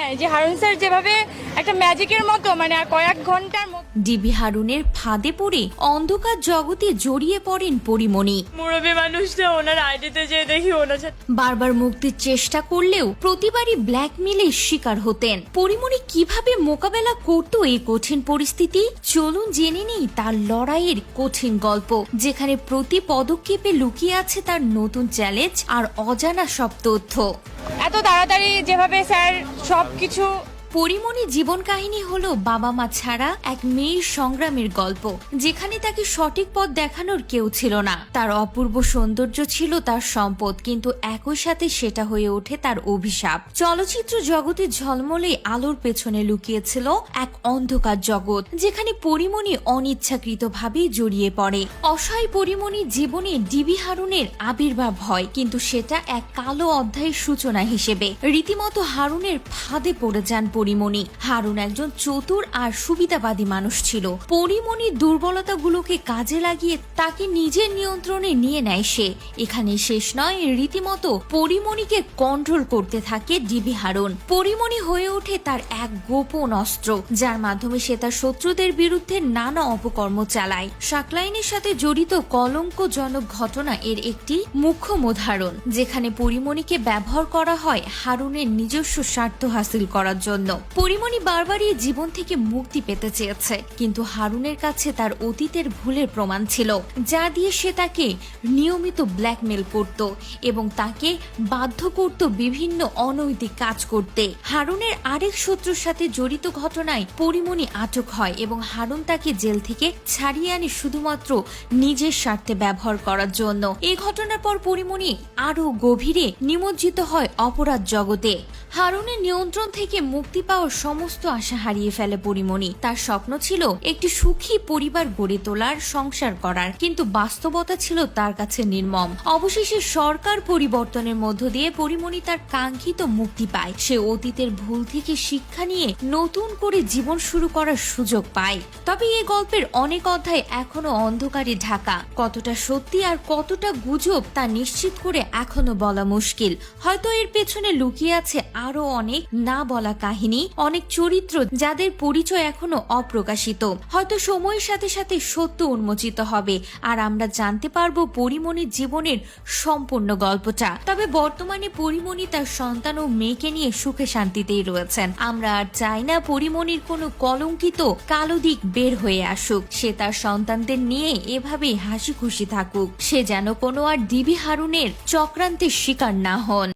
নাই যে হারুন স্যার যেভাবে একটা ম্যাজিকের মতো মানে কয়েক ঘন্টার ডিবি হারুনের ফাঁদে পড়ে অন্ধকার জগতে জড়িয়ে পড়েন পরিমণি। মুরব্বী মানুষটা ওনার আইডিতে যে দেখি ওনার বারবার মুক্তির চেষ্টা করলেও প্রতিবারই ব্ল্যাকমেলের শিকার হতেন। পরিমণি কিভাবে মোকাবেলা করত এই কঠিন পরিস্থিতি, চলুন জেনে নিই তার লড়াইয়ের কঠিন গল্প, যেখানে প্রতি পদক্ষেপে লুকিয়ে আছে তার নতুন চ্যালেঞ্জ আর অজানা সব তথ্য। এত তাড়াতাড়ি যেভাবে স্যার সবকিছু। পরিমণি জীবন কাহিনী হলো বাবা মা ছাড়া এক মেয়ের সংগ্রামের গল্প, যেখানে তাকে সঠিক পথ দেখানোর কেউ ছিল না। তার অপূর্ব সৌন্দর্য ছিল তার সম্পদ, কিন্তু একই সাথে সেটা হয়ে ওঠে তার অভিশাপ। চলচ্চিত্র জগতে ঝলমলে আলোর পেছনে লুকিয়েছিল এক অন্ধকার জগৎ, যেখানে পরিমণি অনিচ্ছাকৃতভাবে জড়িয়ে পড়ে। অসহায় পরিমণির জীবনে ডিবি হারুনের আবির্ভাব হয়, কিন্তু সেটা এক কালো অধ্যায়ের সূচনা হিসেবে। রীতিমতো হারুনের ফাঁদে পড়ে যান পরিমণি। হারুন একজন চতুর আর সুবিধাবাদী মানুষ ছিল। পরিমণির দুর্বলতাগুলোকে কাজে লাগিয়ে তাকে নিজের নিয়ন্ত্রণে নিয়ে নেয় সে। এখানে শেষ নয়, রীতিমতো পরিমণিকে কন্ট্রোল করতে থাকে ডিবি হারুন। পরিমণি হয়ে ওঠে তার এক গোপন অস্ত্র, যার মাধ্যমে সে তার শত্রুদের বিরুদ্ধে নানা অপকর্ম চালায়। শাকলাইনের সাথে জড়িত কলঙ্কজনক ঘটনা এর একটি মুখ্য উদাহরণ, যেখানে পরিমণিকে ব্যবহার করা হয় হারুনের নিজস্ব স্বার্থ হাসিল করার জন্য। পরিমণি বারবারই জীবন থেকে মুক্তি পেতে চেয়েছে, কিন্তু হারুনের কাছে তার অতীতের ভুলের প্রমাণ ছিল, যা দিয়ে সে তাকে নিয়মিত ব্ল্যাকমেল করত এবং তাকে বাধ্য করত বিভিন্ন অনৈতিক কাজ করতে। হারুনের আরেক শত্রুর সাথে জড়িত ঘটনায় পরিমণি আটক হয় এবং হারুন তাকে জেল থেকে ছাড়িয়ে আনে শুধুমাত্র নিজের স্বার্থে ব্যবহার করার জন্য। এই ঘটনার পর পরিমণি আরো গভীরে নিমজ্জিত হয় অপরাধ জগতে। হারুনের নিয়ন্ত্রণ থেকে মুক্তি পাওয়ার সমস্ত আশা হারিয়ে ফেলে পরিমণি। তার স্বপ্ন ছিল একটি সুখী পরিবার গড়ে তোলার, সংসার করার, কিন্তু বাস্তবতা ছিল তার কাছে নির্মম। অবশেষে সরকার পরিবর্তনের মধ্য দিয়ে পরিমণি তার কাঙ্ক্ষিত মুক্তি পায়। সে অতীতের ভুল থেকে শিক্ষা নিয়ে নতুন করে জীবন শুরু করার সুযোগ পায়। তবে এই গল্পের অনেক অধ্যায় এখনো অন্ধকারে ঢাকা। কতটা সত্যি আর কতটা গুজব তা নিশ্চিত করে এখনো বলা মুশকিল। হয়তো এর পেছনে লুকিয়ে আছে আরো অনেক না বলা কাহিনী, অনেক চরিত্র যাদের পরিচয় এখনো অপ্রকাশিত। হয়তো সময়ের সাথে সাথে সত্য উন্মোচিত হবে আর আমরা জানতে পারবো পরিমণির জীবনের সম্পূর্ণ গল্পটা। তবে বর্তমানে পরিমণি তার সন্তান ও মেয়েকে নিয়ে সুখে শান্তিতেই রয়েছেন। আমরা আর চাই না পরিমণির কোনো কলঙ্কিত কালো দিক বের হয়ে আসুক। সে তার সন্তানদের নিয়ে এভাবেই হাসি খুশি থাকুক। সে যেন কোনো আর ডিবি হারুনের চক্রান্তের শিকার না হন।